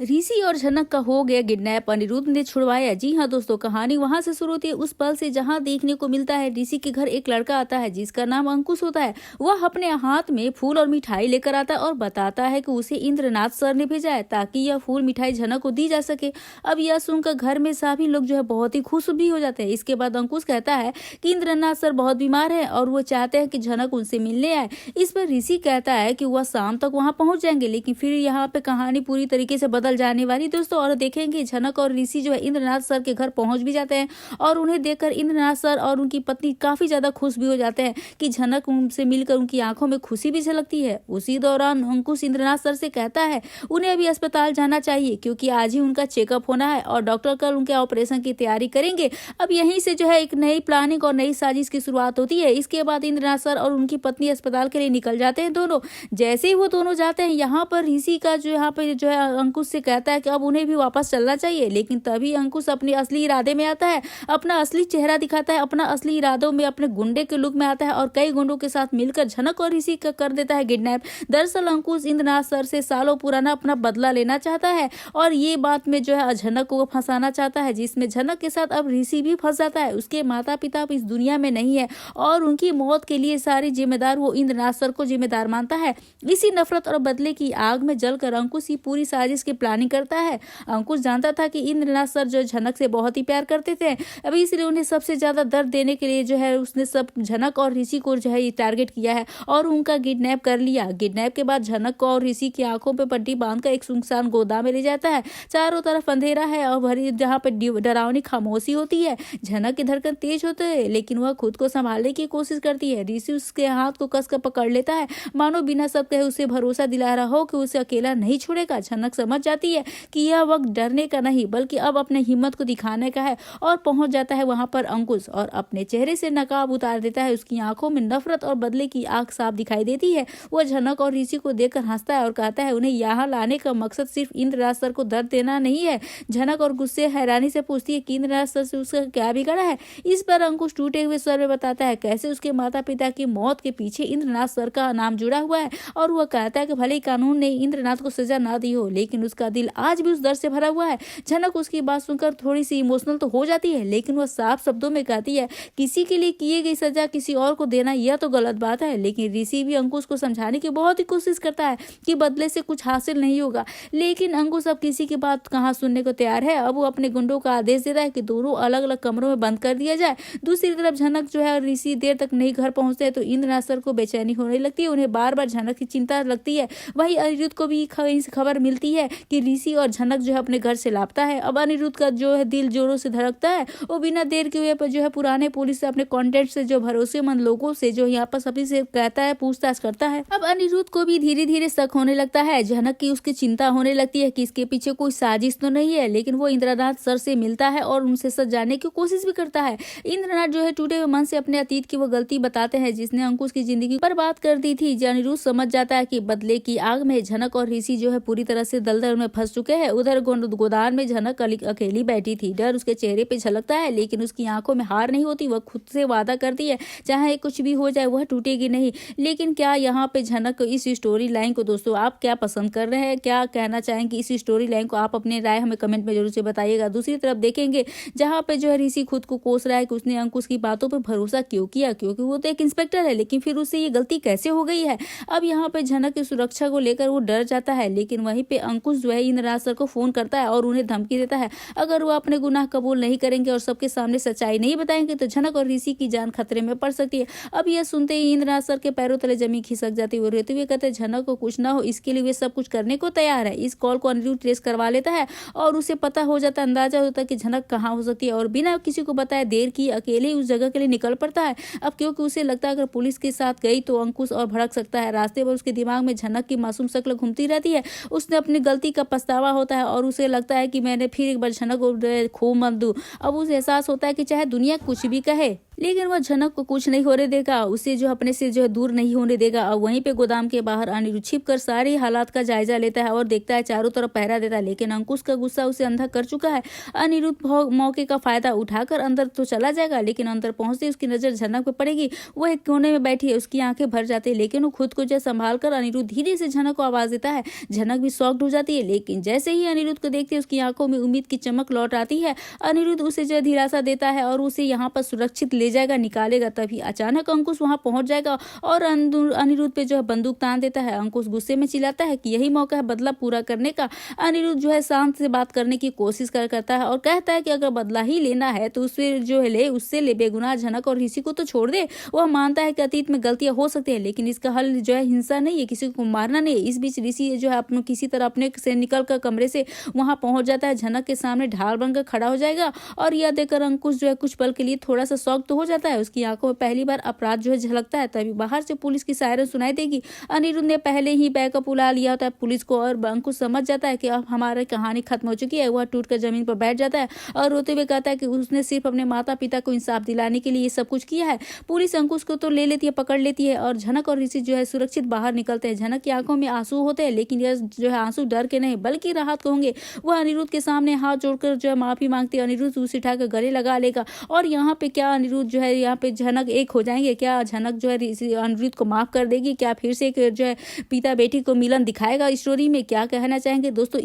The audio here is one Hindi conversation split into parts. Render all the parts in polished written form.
ऋषि और झनक का हो गया किडनैप, अनिरुद्ध ने छुड़वाया। जी हाँ दोस्तों, कहानी वहां से शुरू होती है, उस पल से जहां देखने को मिलता है ऋषि के घर एक लड़का आता है जिसका नाम अंकुश होता है। वह अपने हाथ में फूल और मिठाई लेकर आता है और बताता है कि उसे इंद्रनाथ सर ने भेजा है ताकि यह फूल मिठाई झनक को दी जा सके। अब यह सुनकर घर में सभी लोग जो है बहुत ही खुश भी हो जाते हैं। इसके बाद अंकुश कहता है कि इंद्रनाथ सर बहुत बीमार है और वो चाहते हैं कि झनक उनसे मिलने आए। इस पर ऋषि कहता है कि वह शाम तक वहां पहुंच जाएंगे, लेकिन फिर यहाँ पे कहानी पूरी तरीके से बदल जाने वाली दोस्तों। और देखेंगे झनक और ऋषि जो है इंद्रनाथ सर के घर पहुंच भी जाते हैं और उन्हें देखकर इंद्रनाथ सर और उनकी पत्नी काफी ज्यादा खुश भी हो जाते हैं कि झनक उनसे मिलकर उनकी आंखों में खुशी भी झलकती है। उसी दौरान अंकुश इंद्रनाथ सर से कहता है उन्हें अभी अस्पताल जाना चाहिए क्योंकि आज ही उनका चेकअप होना है और डॉक्टर कल उनके ऑपरेशन की तैयारी करेंगे। अब यहीं से जो है एक नई प्लानिंग और नई साजिश की शुरुआत होती है। इसके बाद इंद्रनाथ सर और उनकी पत्नी अस्पताल के लिए निकल जाते हैं दोनों। जैसे ही वो दोनों जाते हैं, यहाँ पर ऋषि का जो यहाँ पे जो है अंकुश से कहता है कि अब उन्हें भी वापस चलना चाहिए, लेकिन तभी अंकुश अपने असली इरादे में आता है, अपना असली चेहरा दिखाता है, अपना असली इरादों में अपने गुंडे के लुक में आता है और कई गुंडों के साथ मिलकर झनक और ऋषि का कर देता है किडनैप। दरअसल अंकुश इंद्रनाथ सर से सालों पुराना अपना बदला लेना चाहता है और ये बात में जो है झनक को फंसाना चाहता है, जिसमें झनक के साथ अब ऋषि भी फंस जाता है। उसके माता पिता अब इस दुनिया में नहीं है और उनकी मौत के लिए सारी जिम्मेदार वो इंद्रनाथ सर को जिम्मेदार मानता है। इसी नफरत और बदले की आग में जलकर अंकुश ही पूरी साजिश की प्लानिंग करता है। अंकुश जानता था कि इंद्रनाथ सर जो झनक से बहुत ही प्यार करते थे, अभी इसलिए उन्हें सबसे ज्यादा दर्द देने के लिए जो है उसने सब झनक और ऋषि को जो है टारगेट किया है और उनका किडनैप कर लिया। किडनैप के बाद झनक को और ऋषि की आंखों पे पट्टी बांधकर एक सुनसान गोदाम में ले जाता है। चारों तरफ अंधेरा है और भरी जहाँ पे डरावनी खामोशी होती है। झनक की धड़कन तेज होती है लेकिन वह खुद को संभालने की कोशिश करती है। ऋषि उसके हाथ को कसकर पकड़ लेता है, मानो बिना सब कहे उसे भरोसा दिला रहा हो कि उसे अकेला नहीं छोड़ेगा। झनक समझ जाती है कि यह वक्त डरने का नहीं बल्कि अब अपने हिम्मत को दिखाने का है और पहुंच जाता है वहां पर अंकुश और अपने चेहरे से नकाब उतार देता है। उसकी आंखों में नफरत और बदले की आग साफ दिखाई देती है। वह झनक और ऋषि को देखकर हंसता है और कहता है उन्हें यहाँ लाने का मकसद सिर्फ इंद्रनाथ सर को दर्द देना नहीं है। झनक और गुस्से हैरानी से पूछती है कि इंद्रनाथ सर से उसका क्या बिगड़ा है। इस पर अंकुश टूटे हुए स्वर में बताता है कैसे उसके माता पिता की मौत के पीछे इंद्रनाथ सर का नाम जुड़ा हुआ है और वह कहता है कि भले ही कानून ने इंद्रनाथ को सजा ना दी हो, लेकिन उसका दिल आज भी उस दर्द से भरा हुआ है। झनक उसकी बात सुनकर थोड़ी सी इमोशनल तो हो जाती है, लेकिन वह साफ शब्दों में कहती है किसी के लिए किए गई सजा किसी और को देना यह तो गलत बात है। लेकिन ऋषि भी अंकुश को समझाने की बहुत ही कोशिश करता है कि बदले से कुछ हासिल नहीं होगा, लेकिन अंकुश अब किसी की बात कहाँ सुनने को तैयार है। अब वो अपने गुंडों का आदेश देता है कि दोनों अलग अलग कमरों में बंद कर दिया जाए। दूसरी तरफ झनक जो है ऋषि देर तक नहीं घर पहुंचते तो इंद्रनाथ सर को बेचैनी होने लगती है। उन्हें बार बार झनक की चिंता लगती है। वही अनिरुद्ध को भी कहीं से खबर मिलती है कि ऋषि और झनक जो है अपने घर से लापता है। अब अनिरुद्ध का जो है दिल जोरों से धड़कता है। वो बिना देर के हुए पर जो है पुराने पुलिस से अपने कॉन्टेक्ट से जो भरोसेमंद लोगों से जो यहाँ पर सभी से कहता है, पूछताछ करता है। अब अनिरुद्ध को भी धीरे धीरे शक होने लगता है। झनक की उसकी चिंता होने लगती है कि इसके पीछे कोई साजिश तो नहीं है, लेकिन वो इंद्रनाथ सर से मिलता है और उनसे सच जानने की कोशिश भी करता है। इंद्रनाथ जो है टूटे हुए मन से अपने अतीत की वो गलती बताते हैं जिसने अंकुश की जिंदगी बर्बाद कर दी थी। अनिरुद्ध समझ जाता है कि बदले की आग में झनक और ऋषि जो है पूरी तरह से दलदल में फंस चुके हैं। उधर गोदान में झनक अकेली बैठी थी। डर उसके चेहरे पे झलकता है, लेकिन उसकी आंखों में हार नहीं होती। वह खुद से वादा करती है चाहे कुछ भी हो जाए वह टूटेगी नहीं। लेकिन क्या यहाँ पे झनक इस स्टोरी लाइन को दोस्तों आप क्या पसंद कर रहे हैं, क्या कहना चाहेंगे इस स्टोरी लाइन को, आप अपने राय हमें कमेंट में जरूर से बताइएगा। दूसरी तरफ देखेंगे जहाँ पे जो है ऋषि खुद को कोस रहा है कि उसने अंकुश की बातों पर भरोसा क्यों किया, क्योंकि वो तो एक इंस्पेक्टर है, लेकिन फिर उससे ये गलती कैसे हो गई है। अब यहाँ पे झनक की सुरक्षा को लेकर वो डर जाता है, लेकिन वहीं पे अंकुश जो है इंद्रनाथ सर को फोन करता है और उन्हें धमकी देता है अगर वो अपने गुनाह कबूल नहीं करेंगे और सबके सामने सच्चाई नहीं बताएंगे तो झनक और ऋषि की जान खतरे में पड़ सकती है। अब यह सुनते ही इंद्रनाथ सर के पैरों तले जमीन खिसक जाती है। वो रोते हुए कहते हैं झनक को कुछ ना हो, इसके लिए वे सब कुछ करने को तैयार है। इस कॉल को अनिरुद्ध ट्रेस करवा लेता है और उसे पता हो जाता, अंदाजा होता है कि झनक कहाँ हो सकती है और बिना किसी को बताए देर की अकेले ही उस जगह के लिए निकल पड़ता है। अब क्योंकि उसे लगता है अगर पुलिस के साथ गई तो अंकुश और भड़क सकता है। रास्ते पर उसके दिमाग में झनक की मासूम शक्ल घूमती रहती है। उसने अपनी गलती का पछतावा होता है और उसे लगता है कि मैंने फिर एक बार झनक को खूब मत दूं। अब उसे एहसास होता है कि चाहे दुनिया कुछ भी कहे लेकिन वह झनक को कुछ नहीं होने देगा, उसे जो अपने से जो दूर नहीं होने देगा। और वहीं पे गोदाम के बाहर अनिरुद्ध छिप कर सारे हालात का जायजा लेता है और देखता है, चारों तरफ पहरा देता है। लेकिन अंकुश का गुस्सा उसे अंधा कर चुका है। अनिरुद्ध मौके का फायदा उठाकर अंदर तो चला जाएगा, लेकिन अंदर पहुंचते उसकी नजर झनक पे पड़ेगी। वो एक कोने में बैठी है, उसकी आंखें भर जाती है, लेकिन वो खुद को जो संभाल कर अनिरुद्ध धीरे से झनक को आवाज देता है। झनक भी शॉक्ड हो जाती है, लेकिन जैसे ही अनिरुद्ध को देखती है उसकी आंखों में उम्मीद की चमक लौट आती है। अनिरुद्ध उसे जो दिलासा देता है और उसे यहाँ पर सुरक्षित ले जाएगा, निकालेगा। तभी अचानक अंकुश वहां पहुंच जाएगा और अनिरुद्ध पे जो है बंदूक तान देता है। अंकुश गुस्से में चिल्लाता है कि यही मौका है बदला पूरा करने का। अनिरुद्ध जो है शांत से बात करने की कोशिश करता है और कहता है कि अगर बदला ही लेना है तो उससे ले बेगुनाह झनक और ऋषि को तो छोड़ दे। वह मानता है कि अतीत में गलतियां हो सकती है, लेकिन इसका हल जो है हिंसा नहीं है, किसी को मारना नहीं है। इस बीच ऋषि जो है अपने किसी तरह अपने से निकल कर कमरे से वहां पहुंच जाता है। झनक के सामने ढाल बनकर खड़ा हो जाएगा और यह देखकर अंकुश जो है कुछ पल के लिए थोड़ा सा शॉक तो हो जाता है। उसकी आंखों में पहली बार अपराध जो है झलकता है। तभी बाहर से पुलिस की सायरन सुनाई देगी। अनिरुद्ध ने पहले ही बैकअप बुला लिया होता है पुलिस को और अंकुश समझ जाता है कि अब हमारी कहानी खत्म हो चुकी है। वह टूट कर जमीन पर बैठ जाता है और रोते हुए कहता है कि उसने सिर्फ अपने माता पिता को इंसाफ दिलाने के लिए ये सब कुछ किया है। पुलिस अंकुश को तो ले लेती है, पकड़ लेती है और झनक और ऋषि जो है सुरक्षित बाहर निकलते हैं। झनक की आंखों में आंसू होते हैं, लेकिन यह जो है आंसू डर के नहीं बल्कि राहत के होंगे। वह अनिरुद्ध के सामने हाथ जोड़कर जो है माफी मांगती है। अनिरुद्ध उसे उठाकर गले लगा लेगा और यहाँ पे क्या अनिरुद्ध जो है यहाँ पे झनक एक हो जाएंगे? क्या झनक जो है अनिरुद्ध को माफ कर देगी? क्या फिर से एक जो है पिता बेटी को मिलन दिखाएगा स्टोरी में? क्या कहना चाहेंगे दोस्तों?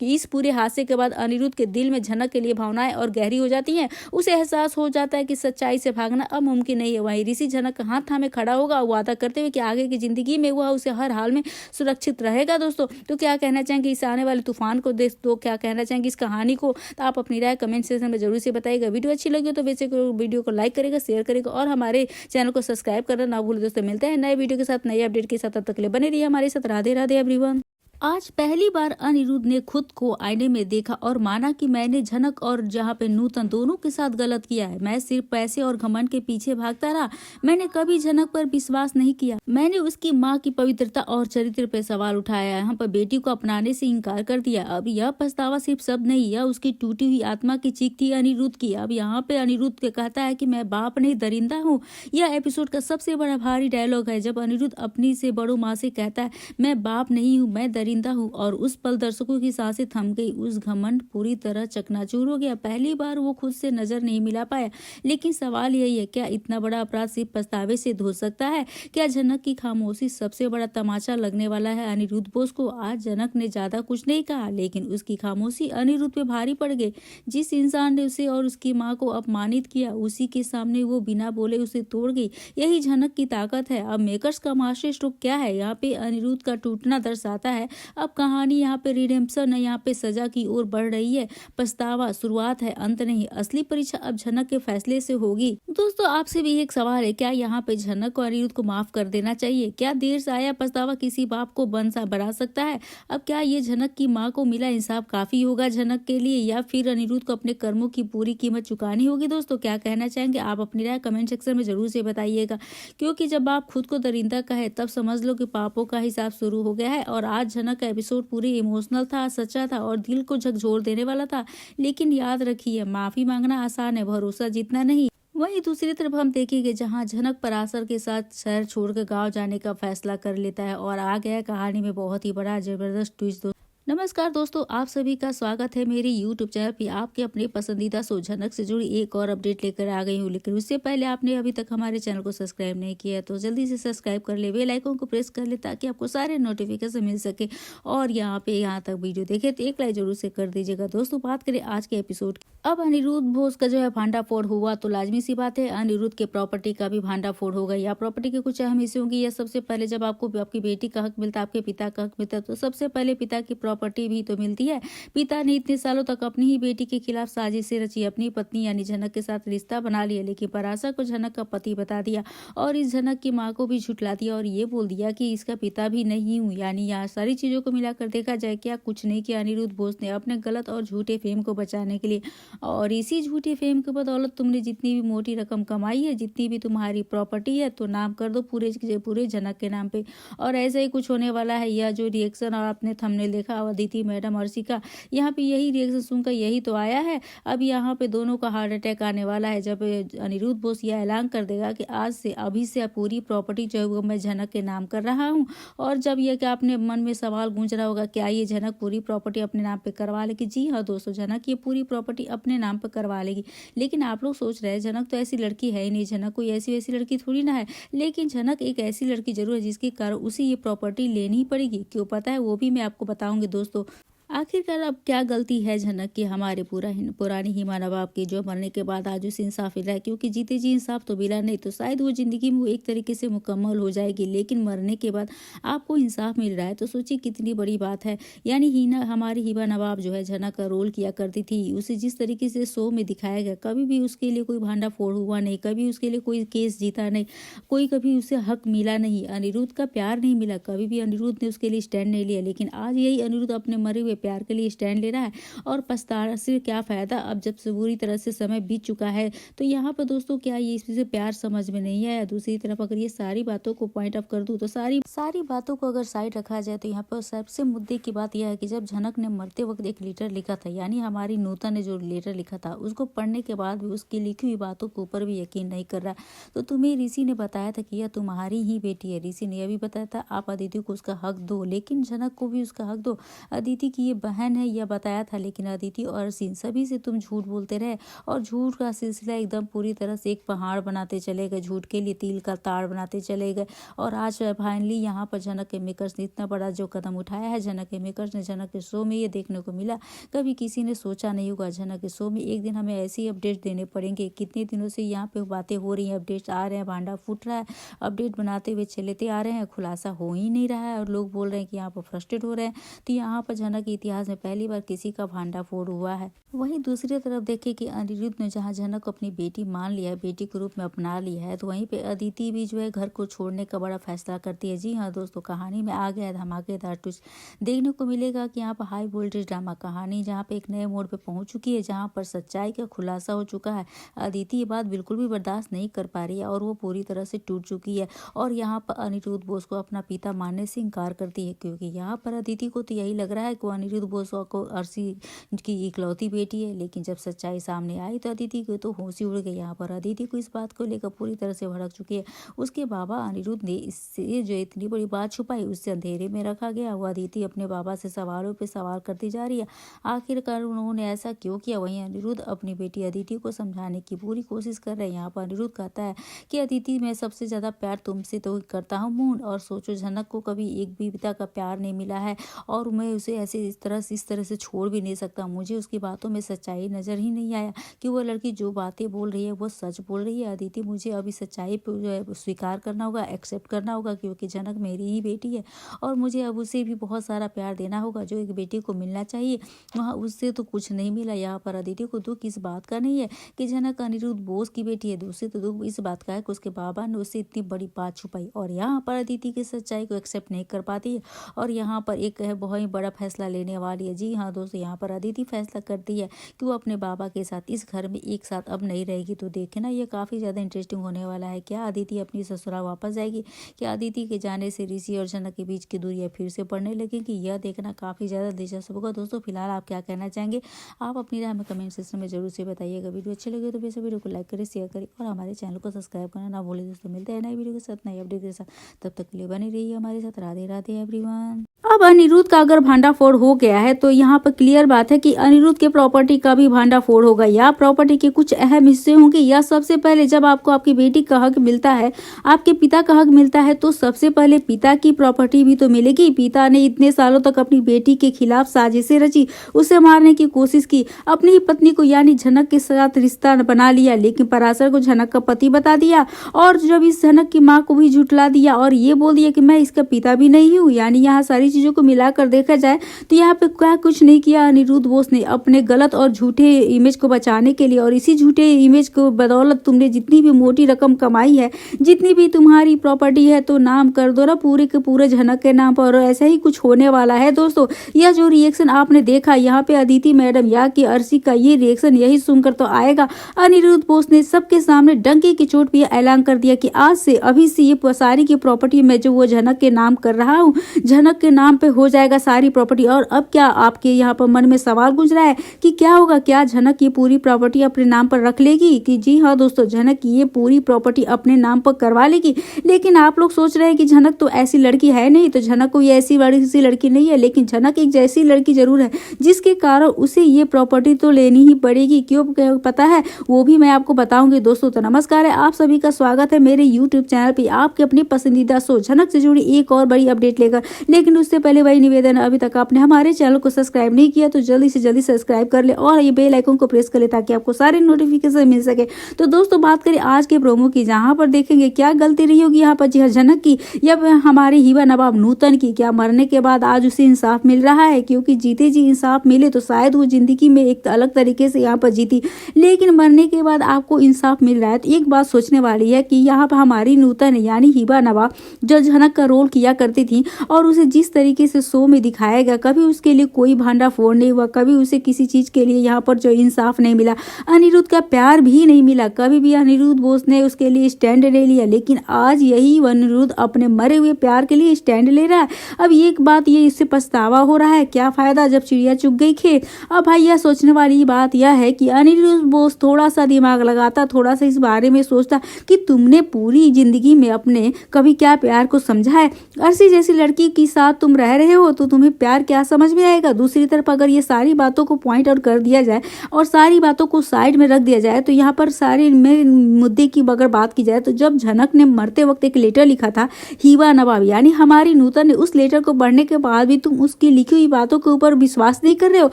इस पूरे हादसे के बाद अनिरुद्ध के दिल में झनक के लिए भावनाएं और गहरी हो जाती हैं। उसे एहसास हो जाता है कि सच्चाई से भागना अब मुमकिन नहीं है। वहीं ऋषि झनक का हाथ थामे खड़ा होगा, वादा करते हुए कि आगे की जिंदगी में वह उसे हर हाल में सुरक्षित रहेगा। दोस्तों तो क्या कहना चाहेंगे इस आने वाले तूफान को देख तो क्या कहना चाहेंगे इस कहानी को? तो आप अपनी राय कमेंट सेक्शन में जरूर से बताइएगा। वीडियो अच्छी लगी तो वैसे वीडियो को लाइक करेगा, शेयर करेगा और हमारे चैनल को सब्सक्राइब करना ना भूले। दोस्तों मिलते हैं नए वीडियो के साथ, नए अपडेट के साथ। तब तक के लिए बने रहिए हमारे साथ। राधे राधे एवरीवन। आज पहली बार अनिरुद्ध ने खुद को आईने में देखा और माना कि मैंने झनक और जहाँ पे नूतन दोनों के साथ गलत किया है। मैं सिर्फ पैसे और घमंड के पीछे भागता रहा। मैंने कभी झनक पर विश्वास नहीं किया। मैंने उसकी माँ की पवित्रता और चरित्र पर सवाल उठाया। यहाँ पर बेटी को अपनाने से इनकार कर दिया। अब यह पछतावा सिर्फ शब्द नहीं, यह उसकी टूटी हुई आत्मा की चीख थी अनिरुद्ध की। अब यहाँ पे अनिरुद्ध कहता है कि मैं बाप नहीं दरिंदा हूँ। यह एपिसोड का सबसे बड़ा भारी डायलॉग है, जब अनिरुद्ध अपनी से बड़ों माँ से कहता है मैं बाप नहीं हूँ, मैं दरिंदा हूँ। और उस पल दर्शकों की सांसें थम गई। उस घमंड पूरी तरह चकनाचूर हो गया। पहली बार वो खुद से नजर नहीं मिला पाया। लेकिन सवाल यही है, क्या इतना बड़ा अपराध सिर्फ पछतावे से धो सकता है? क्या झनक की खामोशी सबसे बड़ा तमाचा लगने वाला है अनिरुद्ध बोस को? आज झनक ने ज्यादा कुछ नहीं कहा, लेकिन उसकी खामोशी अनिरुद्ध पे भारी पड़ गई। जिस इंसान ने उसे और उसकी माँ को अपमानित किया, उसी के सामने वो बिना बोले उसे तोड़ गई। यही झनक की ताकत है। अब मेकर्स का मास्टर स्ट्रोक क्या है? यहाँ पे अनिरुद्ध का टूटना दर्शाता है। अब कहानी यहाँ पे रिडेम्पशन है, यहाँ पे सजा की ओर बढ़ रही है। पछतावा शुरुआत है, अंत नहीं। असली परीक्षा अब झनक के फैसले से होगी। दोस्तों आपसे भी एक सवाल है, क्या यहाँ पे झनक को अनिरुद्ध को माफ कर देना चाहिए? क्या देर से आया पछतावा किसी बाप को बना सकता है? अब क्या ये झनक की माँ को मिला इंसाफ काफी होगा झनक के लिए, या फिर अनिरुद्ध को अपने कर्मों की पूरी कीमत चुकानी होगी? दोस्तों क्या कहना चाहेंगे आप अपनी राय कमेंट सेक्शन में जरूर से बताइएगा, क्योंकि जब आप खुद को दरिंदा कहे तब समझ लो कि पापों का हिसाब शुरू हो गया है। और आज झनक का एपिसोड पूरी इमोशनल था, सच्चा था और दिल को झकझोर देने वाला था। लेकिन याद रखिए, माफी मांगना आसान है, भरोसा जीतना नहीं। वहीं दूसरी तरफ हम देखेंगे जहां झनक पराशर के साथ शहर छोड़कर गांव जाने का फैसला कर लेता है और आ गया कहानी में बहुत ही बड़ा जबरदस्त ट्विस्ट। नमस्कार दोस्तों, आप सभी का स्वागत है मेरे YouTube चैनल पे। आपके अपने पसंदीदा शो झनक से जुड़ी एक और अपडेट लेकर आ गई हूँ। लेकिन उससे पहले आपने अभी तक हमारे चैनल को सब्सक्राइब नहीं किया है तो जल्दी से सब्सक्राइब कर ले, बेल आइकन को प्रेस कर ले ताकि आपको सारे नोटिफिकेशन मिल सके। और यहाँ तक वीडियो देखे तो एक लाइक जरूर से कर दीजिएगा। दोस्तों बात करें आज के एपिसोड की। अब अनिरुद्ध बोस का जो है भांडाफोड़ हुआ तो लाजमी सी बात है अनिरुद्ध के प्रॉपर्टी का भी भांडाफोड़ होगा। या प्रॉपर्टी के कुछ अहम हिस्से होंगे। या सबसे पहले जब आपको आपकी बेटी का हक मिलता है, आपके पिता का हक मिलता है, तो सबसे पहले पिता की प्रॉपर्टी भी तो मिलती है। पिता ने इतने सालों तक अपनी ही बेटी के खिलाफ साजिशें रची, अपनी पत्नी यानी झनक के साथ रिश्ता बना लिया, लेकिन पराशर को झनक का पति बता दिया और इस झनक की माँ को भी झुठला दिया और ये बोल दिया कि इसका पिता भी नहीं हूँ। यानी यहाँ सारी चीजों को मिलाकर देखा जाए क्या कुछ नहीं किया अनिरुद्ध बोस ने अपने गलत और झूठे फेम को बचाने के लिए। और इसी झूठी फेम के बदौलत तुमने जितनी भी मोटी रकम कमाई है, जितनी भी तुम्हारी प्रॉपर्टी है, तो नाम कर दो पूरे झनक के नाम पे। और ऐसा ही कुछ होने वाला है। यह जो रिएक्शन और आपने थंबनेल देखा अदिति मैडम अर्शी का यहाँ पे यही रिएक्शन सुनकर यही तो आया है। अब यहाँ पे दोनों का हार्ट अटैक आने वाला है जब अनिरुद्ध बोस यह ऐलान कर देगा कि आज से अभी से पूरी प्रॉपर्टी जो है वो मैं झनक के नाम कर रहा हूँ। और जब यह कि आपने मन में सवाल गूंज रहा होगा क्या ये झनक पूरी प्रॉपर्टी अपने नाम पे करवा लेगी? जी हाँ दोस्तों, झनक ये पूरी प्रॉपर्टी अपने नाम पे करवा लेगी। लेकिन आप लोग सोच रहे हैं झनक तो ऐसी लड़की है ही नहीं, झनक कोई ऐसी वैसी लड़की थोड़ी ना है। लेकिन झनक एक ऐसी लड़की जरूर है जिसके कारण उसे ये प्रॉपर्टी लेनी ही पड़ेगी। क्यों पता है वो भी मैं आपको बताऊंगी दोस्तों। आखिरकार अब क्या गलती है झनक की हमारे पुरानी हिमा नवाब की, जो मरने के बाद आज उसे इंसाफ मिला है? क्योंकि जीते जी इंसाफ तो मिला नहीं तो शायद वो जिंदगी में एक तरीके से मुकम्मल हो जाएगी, लेकिन मरने के बाद आपको इंसाफ मिल रहा है तो सोचिए कितनी बड़ी बात है। यानी हमारी हिमा नवाब जो है झनक का रोल किया करती थी, उसे जिस तरीके से शो में दिखाया गया कभी भी उसके लिए कोई भांडा फोड़ हुआ नहीं, कभी उसके लिए कोई केस जीता नहीं, कोई कभी उसे हक मिला नहीं, अनिरुद्ध का प्यार नहीं मिला, कभी भी अनिरुद्ध ने उसके लिए स्टैंड नहीं लिया। लेकिन आज यही अनिरुद्ध अपने मरे हुए प्यार के लिए स्टैंड ले रहा है और पछताने से क्या फायदा अब जब से बुरी तरह से समय बीत चुका है। तो यहाँ पर दोस्तों क्या ये इससे प्यार समझ में नहीं आया? दूसरी तरफ अगर ये सारी बातों को पॉइंट ऑफ कर दूं तो सारी बातों को अगर साइड रखा जाए तो यहाँ पर सबसे मुद्दे की बात यह है कि जब झनक ने मरते वक्त एक लेटर लिखा था, यानी हमारी नूतन ने जो लेटर लिखा था उसको पढ़ने के बाद भी उसकी लिखी हुई बातों के ऊपर भी यकीन नहीं कर रहा। तो तुम्हें ऋषि ने बताया था कि यह तुम्हारी ही बेटी है, ऋषि ने यह भी बताया था आप अदिति को उसका हक दो, लेकिन झनक को भी उसका हक दो। अदिति की ये बहन है यह बताया था, लेकिन अदिति और अर्शी सभी से तुम झूठ बोलते रहे और झूठ का सिलसिला एकदम पूरी तरह से एक पहाड़ बनाते चले गए, झूठ के लिए तिल का ताड़ बनाते चले गए। और आज फाइनली यहाँ पर झनक के मेकर्स ने इतना बड़ा जो कदम उठाया है, झनक के मेकर्स ने झनक के शो में ये देखने को मिला। कभी किसी ने सोचा नहीं होगा झनक के शो में एक दिन हमें ऐसी अपडेट देने पड़ेंगे। कितने दिनों से यहाँ पे बातें हो रही हैं, अपडेट्स आ रहे हैं, भांडा फूट रहा है, अपडेट बनाते हुए चलते आ रहे हैं, खुलासा हो ही नहीं रहा है और लोग बोल रहे हैं कि यहाँ पर फ्रस्ट्रेट हो रहे हैं। तो यहाँ पर झनक के इतिहास में पहली बार किसी का भांडा फोड़ हुआ है। वहीं दूसरी तरफ देखें कि अनिरुद्ध ने जहां झनक को अपनी बेटी मान लिया है, बेटी के रूप में अपना लिया है, तो वहीं पे अदिति भी जो है घर को छोड़ने का बड़ा फैसला करती है। जी हाँ दोस्तों, कहानी में आ गया धमाकेदार ट्विस्ट देखने को मिलेगा कि यहाँ पर हाई वोल्टेज ड्रामा कहानी जहाँ पे एक नए मोड़ पे पहुंच चुकी है, जहाँ पर सच्चाई का खुलासा हो चुका है। अदिति ये बात बिल्कुल भी बर्दाश्त नहीं कर पा रही है और वो पूरी तरह से टूट चुकी है और यहाँ पर अनिरुद्ध बोस को अपना पिता मानने से इनकार करती है, क्योंकि यहाँ पर अदिति को तो यही लग रहा है कि अनिरुद्ध बोस को अर्शी की इकलौती बेटी है। लेकिन जब सच्चाई सामने आई तो अदिति को तो होश ही उड़ गई। यहाँ पर अदिति को इस बात को लेकर पूरी तरह से भड़क चुकी है। उसके बाबा अनिरुद्ध ने इससे जो इतनी बड़ी बात छुपाई उससे अंधेरे में रखा गया। वो अदिति अपने बाबा से सवालों पे सवाल करती जा रही है, आखिरकार उन्होंने ऐसा क्यों किया। वहीं अनिरुद्ध अपनी बेटी अदिति को समझाने की पूरी कोशिश कर रहे हैं। यहाँ पर अनिरुद्ध कहता है कि अदिति मैं सबसे ज्यादा प्यार तुमसे तो करता हूँ मून, और सोचो झनक को कभी एक भी पिता का प्यार नहीं मिला है और मैं उसे ऐसे इस तरह से छोड़ भी नहीं सकता। मुझे उसकी बातों में सच्चाई नजर ही नहीं आया कि वो लड़की जो बातें बोल रही है वो सच बोल रही है। अदिति मुझे अभी सच्चाई स्वीकार करना होगा, एक्सेप्ट करना होगा, क्योंकि झनक मेरी ही बेटी है और मुझे अब उसे भी बहुत सारा प्यार देना होगा जो एक बेटी को मिलना चाहिए। वहाँ उससे तो कुछ नहीं मिला। यहाँ पर अदिति को दुख इस बात का नहीं है कि झनक अनिरुद्ध बोस की बेटी है, दूसरे तो दुख इस बात का है कि उसके बाबा ने उससे इतनी बड़ी बात छुपाई और यहाँ पर अदिति की सच्चाई को एक्सेप्ट नहीं कर पाती है और यहाँ पर एक बहुत ही बड़ा फैसला लेने वाली है। जी हाँ दोस्तों, यहाँ पर अदिति फैसला करती है कि वो अपने बाबा के साथ इस घर में एक साथ अब नहीं रहेगी। तो देखे ना, ये काफी ज्यादा इंटरेस्टिंग होने वाला है। क्या अदिति अपनी ससुराल वापस जाएगी? क्या अदिति के जाने से ऋषि और झनक के बीच की दूरियां फिर से बढ़ने लगेगी? यह देखना काफी ज्यादा दिलचस्प होगा। दोस्तों फिलहाल आप क्या कहना चाहेंगे? आप अपनी राय हमें कमेंट सेक्शन में जरूर से बताइएगा। वीडियो अच्छे लगे तो बेशक वीडियो को लाइक करें, शेयर करें और हमारे चैनल को सब्सक्राइब करना ना भूलें। दोस्तों मिलते हैं नई वीडियो के साथ, नई अपडेट के साथ। तब तक के लिए बने रहिए हमारे साथ। राधे राधे एवरीवन। अब अनिरुद्ध का अगर भांडाफोड़ हो गया है तो यहाँ पर क्लियर बात है कि अनिरुद्ध के प्रॉपर्टी का भी भांडाफोड़ होगा या प्रॉपर्टी के कुछ अहम हिस्से होंगे। या सबसे पहले जब आपको आपकी बेटी का हक मिलता है, आपके पिता का हक मिलता है, तो सबसे पहले पिता की प्रॉपर्टी भी तो मिलेगी। पिता ने इतने सालों तक अपनी बेटी के खिलाफ साजिशें रची, उसे मारने की कोशिश की, अपनी ही पत्नी को यानी झनक के साथ रिश्ता बना लिया, लेकिन पराशर को झनक का पति बता दिया और जब इस झनक की माँ को भी झुठला दिया और ये बोल दिया कि मैं इसका पिता भी नहीं हूँ। यानी यहाँ सारी चीजों को मिलाकर देखा जाए तो यहाँ पे क्या कुछ नहीं किया अनिरुद्ध बोस ने अपने गलत और झूठे इमेज को बचाने के लिए। और इसी झूठे इमेज को बदौलत तुमने जितनी भी मोटी रकम कमाई है, जितनी भी तुम्हारी प्रॉपर्टी है, तो नाम कर दो ना पूरे के पूरे झनक के नाम पर। ऐसा ही कुछ होने वाला है दोस्तों। यह जो रिएक्शन आपने देखा यहाँ पे अदिति मैडम या कि अर्शी का, ये रिएक्शन यही सुनकर तो आएगा। अनिरुद्ध बोस ने सबके सामने डंके की चोट पे ऐलान कर दिया कि आज से अभी से ये सारी की प्रॉपर्टी मैं जो वो झनक के नाम कर रहा हूँ, झनक के नाम नाम पे हो जाएगा सारी प्रॉपर्टी। और अब क्या आपके यहाँ पर मन में सवाल गूंज रहा है कि क्या होगा, क्या झनक ये पूरी प्रॉपर्टी अपने नाम पर रख लेगी? कि जी हाँ दोस्तों, झनक ये पूरी प्रॉपर्टी अपने नाम पर करवा लेगी। लेकिन आप लोग सोच रहे हैं कि झनक तो ऐसी लड़की है नहीं, तो झनक कोई ऐसी बड़ी सी लड़की नहीं है, लेकिन झनक एक जैसी लड़की जरूर है जिसके कारण उसे ये प्रॉपर्टी तो लेनी ही पड़ेगी। क्यों पता है, वो भी मैं आपको बताऊंगी दोस्तों। तो नमस्कार है, आप सभी का स्वागत है मेरे यूट्यूब चैनल पे आपके अपनी पसंदीदा शो झनक से जुड़ी एक और बड़ी अपडेट लेकर। लेकिन उससे पहले वही निवेदन, अभी तक आपने हमारे चैनल को सब्सक्राइब नहीं किया तो जल्दी से जल्दी सब्सक्राइब कर ले और ये बेल आइकन को प्रेस कर ले ताकि आपको सारे नोटिफिकेशन मिल सके। तो दोस्तों बात करें आज के प्रोमो की, जहां पर देखेंगे क्या गलती रही होगी यहाँ पर जी झनक की या हमारी हिबा नवाब नूतन की। क्या मरने के बाद आज उसे इंसाफ मिल रहा है? क्योंकि जीते जी इंसाफ मिले तो शायद वो जिंदगी में एक अलग तरीके से यहाँ पर जीती, लेकिन मरने के बाद आपको इंसाफ मिल रहा है। तो एक बात सोचने वाली है कि यहाँ पर हमारी नूतन यानी हिबा नवाब जो झनक का रोल किया करती थी और उसे जिस तरीके से शो में दिखाया गया, कभी उसके लिए कोई भांडाफोड़ नहीं हुआ, कभी उसे किसी चीज के लिए यहाँ पर जो इंसाफ नहीं मिला, अनिरुद्ध का प्यार भी नहीं मिला, कभी भी अनिरुद्ध बोस ने उसके लिए स्टैंड नहीं लिया। लेकिन आज यही अनिरुद्ध अपने मरे हुए प्यार के लिए स्टैंड ले रहा है। अब एक बात ये इससे पछतावा हो रहा है, क्या फायदा जब चिड़िया चुग गई खेत। अब भाई यह सोचने वाली बात यह है कि अनिरुद्ध बोस थोड़ा सा दिमाग लगाता, थोड़ा सा इस बारे में सोचता कि तुमने पूरी जिंदगी में अपने कभी क्या प्यार को समझा है। अर्शी जैसी लड़की के साथ तुम रह रहे हो तो तुम्हें प्यार क्या समझ में आएगा। दूसरी तरफ अगर ये सारी बातों को पॉइंट आउट कर दिया जाए और सारी बातों को साइड में रख दिया जाए तो यहाँ पर सारे में मुद्दे की अगर बात की जाए तो जब झनक ने मरते वक्त एक लेटर लिखा था हिबा नवाब यानी हमारी नूतन ने, उस लेटर को पढ़ने के बाद भी तुम उसकी लिखी हुई बातों के ऊपर विश्वास नहीं कर रहे हो।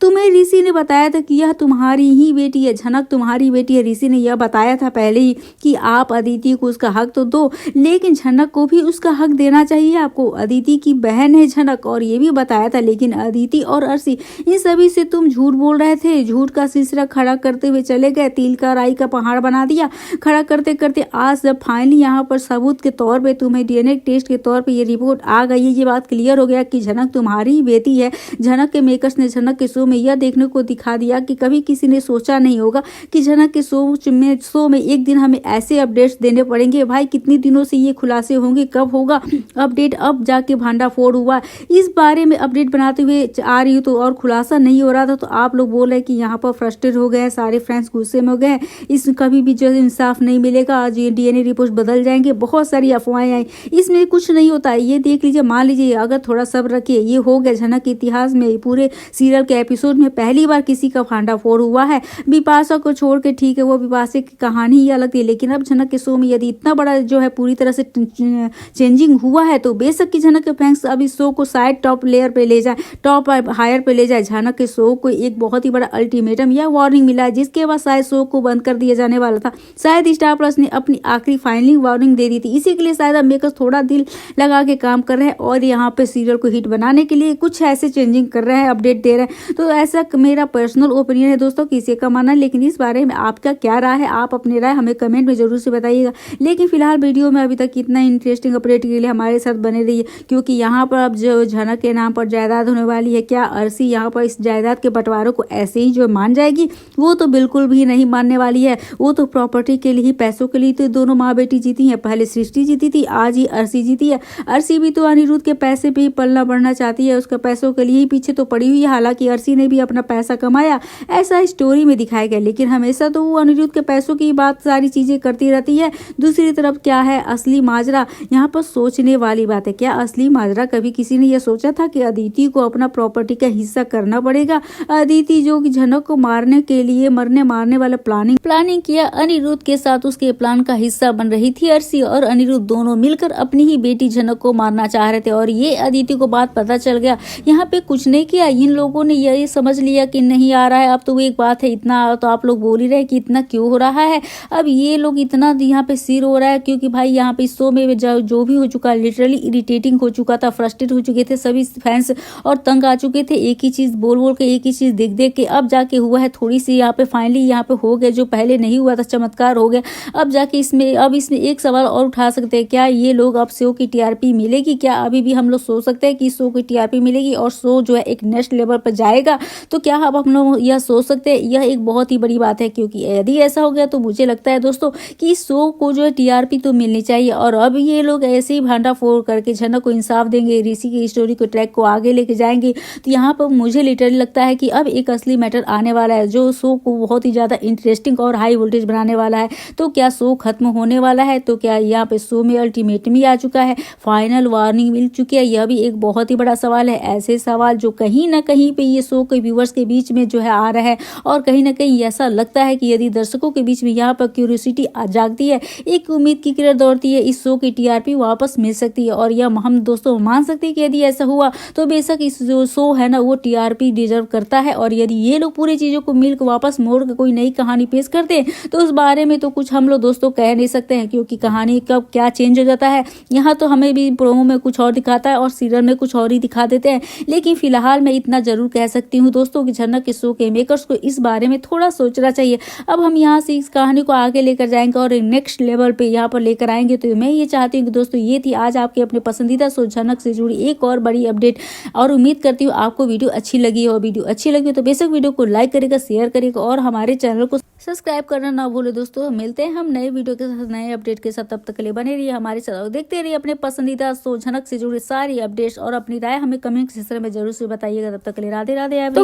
तुम्हें ऋषि ने बताया था कि यह तुम्हारी ही बेटी है, झनक तुम्हारी बेटी है। ऋषि ने यह बताया था पहले ही कि आप अदिति को उसका हक तो दो, लेकिन झनक को भी उसका हक देना चाहिए आपको। अदिति की बहन है झनक और ये भी बताया था, लेकिन अदिति और अर्शी इन सभी से तुम झूठ बोल रहे थे। झूठ का सिलसिला खड़ा करते हुए चले गए, तिल का राई का पहाड़ बना दिया खड़ा करते करते। आज जब फाइनली यहाँ पर सबूत के तौर पे तुम्हें डीएनए टेस्ट के तौर पे ये रिपोर्ट आ गई है, ये बात क्लियर हो गया कि झनक तुम्हारी ही बेटी है। झनक के मेकर्स ने झनक के शो में यह देखने को दिखा दिया कि कभी किसी ने सोचा नहीं होगा कि झनक के शो में एक दिन हमें ऐसे अपडेट्स देने पड़ेंगे। भाई कितनी दिनों से ये खुलासे होंगे, कब होगा अपडेट? अब जाके भांडाफोड़ हुआ, इस बारे में अपडेट बनाते हुए आ रही हूँ तो और खुलासा नहीं हो रहा था। तो आप लोग बोल रहे हैं कि यहाँ पर फ्रस्ट्रेट हो गए, सारे फ्रेंड्स गुस्से में हो गए, इस कभी भी जो इंसाफ नहीं मिलेगा, आज ये डीएनए रिपोर्ट बदल जाएंगे, बहुत सारी अफवाहें आई। इसमें कुछ नहीं होता है, ये देख लीजिए, मान लीजिए अगर थोड़ा सब्र रखिए, ये हो गया झनक के इतिहास में पूरे सीरियल के एपिसोड में पहली बार किसी का भांडाफोड़ हुआ है। बिपाशा को छोड़ के ठीक है, वो बिपाशा की कहानी ही अलग थी, लेकिन अब झनक के शो में यदि इतना बड़ा जो है पूरी तरह से चेंजिंग हुआ है तो बेशक की झनक के फैंस अब इस शो को शायद टॉप लेयर पे ले जाए, टॉप हायर पे ले जाए। झनक के शो को एक बहुत ही बड़ा अल्टीमेटम या वार्निंग मिला है, जिसके बाद शायद शो को बंद कर दिया जाने वाला था। शायद स्टार प्लस ने अपनी आखिरी फाइनली वार्निंग दे दी थी, इसी के लिए शायद अब मेकर्स थोड़ा दिल लगा के काम कर रहे हैं और यहाँ पे सीरियल को हिट बनाने के लिए कुछ ऐसे चेंजिंग कर रहे हैं, अपडेट दे रहे हैं। तो ऐसा मेरा पर्सनल ओपिनियन है दोस्तों, किसी का मानना, लेकिन इस बारे में आपका क्या राय है, आप अपनी राय हमें कमेंट में जरूर से बताइएगा। लेकिन फिलहाल वीडियो में अभी तक इतना इंटरेस्टिंग अपडेट के लिए हमारे साथ बने रहिए, क्योंकि यहाँ पर अब जो झनक के नाम पर जायदाद होने वाली है, क्या अर्शी यहाँ पर इस जायदाद के बंटवारों को ऐसे ही जो मान जाएगी? वो तो बिल्कुल भी नहीं मानने वाली है। वो तो प्रॉपर्टी के लिए ही, पैसों के लिए तो दोनों माँ बेटी जीती हैं। पहले सृष्टि जीती थी, आज ही अर्शी जीती है। अर्शी भी तो अनिरुद्ध के पैसे पे ही पलना बढ़ना चाहती है, उसके पैसों के लिए ही पीछे तो पड़ी हुई है। हालांकि अर्शी ने भी अपना पैसा कमाया, ऐसा स्टोरी में दिखाया गया, लेकिन हमेशा तो वो अनिरुद्ध के पैसों की बात सारी चीजें करती रहती है। दूसरी तरफ क्या है असली माजरा, यहाँ पर सोचने वाली बात है। क्या असली माजरा कभी किसी ने यह सोचा था कि अदिति को अपना प्रॉपर्टी का हिस्सा करना पड़ेगा? अदिति जो कि झनक को मारने के लिए मारने वाला प्लानिंग किया अनिरुद्ध के साथ, उसके प्लान का हिस्सा बन रही थी अर्शी और अनिरुद्ध दोनों मिलकर अपनी ही बेटी झनक को मारना चाह रहे थे। और ये अदिति को बात पता चल गया, यहाँ पे कुछ नहीं किया, इन लोगों ने यही समझ लिया कि नहीं आ रहा है। अब तो वो एक बात है, इतना तो आप लोग बोल ही रहे कि इतना क्यों हो रहा है। अब ये लोग इतना यहाँ पे सिर हो रहा है क्योंकि भाई यहाँ पे इस शो में जो भी हो चुका, लिटरली इरिटेटिंग हो चुका था, फ्रस्ट्रेट हो चुके थे सभी फैंस और तंग आ चुके थे एक ही चीज बोल के, एक ही चीज देख के। अब जाके हुआ है थोड़ी सी यहाँ पे फाइनली यहाँ पे हो गया, जो पहले नहीं हुआ था, चमत्कार हो गया। अब जाके इसमें एक सवाल और उठा सकते हैं, क्या ये लोग अब शो की टीआरपी मिलेगी? क्या अभी भी हम लोग सोच सकते हैं कि शो की टीआरपी मिलेगी और शो जो है एक नेक्स्ट लेवल पर जाएगा? तो क्या अब हम लोग यह सोच सकते हैं? यह एक बहुत ही बड़ी बात है, क्योंकि यदि ऐसा हो गया तो मुझे लगता है दोस्तों कि इस शो को जो है टीआरपी तो मिलनी चाहिए। और अब ये लोग ऐसे ही भांडाफोड़ करके झनक को इंसाफ देंगे, ऋषि की स्टोरी को ट्रैक को आगे लेके जाएंगे। तो यहाँ पर मुझे लिटरली लगता है कि अब एक असली मैटर आने वाला है जो शो को बहुत ही ज़्यादा इंटरेस्टिंग और हाई वोल्टेज बनाने वाला है। तो क्या शो खत्म होने वाला है? तो क्या यहाँ पे शो में अल्टीमेटम ही आ चुका है, फाइनल वार्निंग मिल चुकी है? यह भी एक बहुत ही बड़ा सवाल है। ऐसे सवाल जो कहीं ना कहीं पे ये शो के व्यूवर्स के बीच में जो है आ रहा है और कहीं ना कहीं ऐसा लगता है कि यदि दर्शकों के बीच में यहाँ पर क्यूरियोसिटी जागती है, एक उम्मीद की किरण दौड़ती है, इस शो की टीआरपी वापस मिल सकती है। और यह हम दोस्तों मान सकते हैं कि यदि ऐसा हुआ तो बेशक इस जो शो है ना वो टीआरपी डिजर्व करता है। और यदि ये लोग पूरी चीजों को मिल के वापस मोड़ के कोई नई कहानी पेश करते हैं तो उस बारे में तो कुछ हम लोग दोस्तों कह नहीं सकते हैं, क्योंकि कहानी कब क्या चेंज हो जाता है यहाँ तो हमें भी प्रोमो में कुछ और दिखाता है और सीरियल में कुछ और ही दिखा देते हैं। लेकिन फिलहाल मैं इतना जरूर कह सकती हूँ दोस्तों कि झनक के शो के मेकर्स को इस बारे में थोड़ा सोचना चाहिए। अब हम यहाँ से इस कहानी को आगे लेकर जाएंगे और नेक्स्ट लेवल पे यहाँ पर लेकर आएंगे। तो मैं ये चाहती हूँ कि दोस्तों ये थी आज आपके अपने पसंदीदा शो झनक से जुड़ी एक और बड़ी अपडेट, और उम्मीद करती हूँ आपको वीडियो अच्छी लगी हो। वीडियो अच्छी लगी तो बेशक वीडियो को लाइक करेगा, शेयर करेगा और हमारे चैनल को सब्सक्राइब करना ना भूले। दोस्तों मिलते हैं हम नए वीडियो के साथ, नए अपडेट के साथ। तब तक के लिए बने रहिए हमारे साथ और देखते रहिए अपने पसंदीदा शो झनक से जुड़ी सारी अपडेट्स, और अपनी राय हमें कमेंट सेक्शन में जरूर से बताइएगा। तब तक के लिए राधे राधे।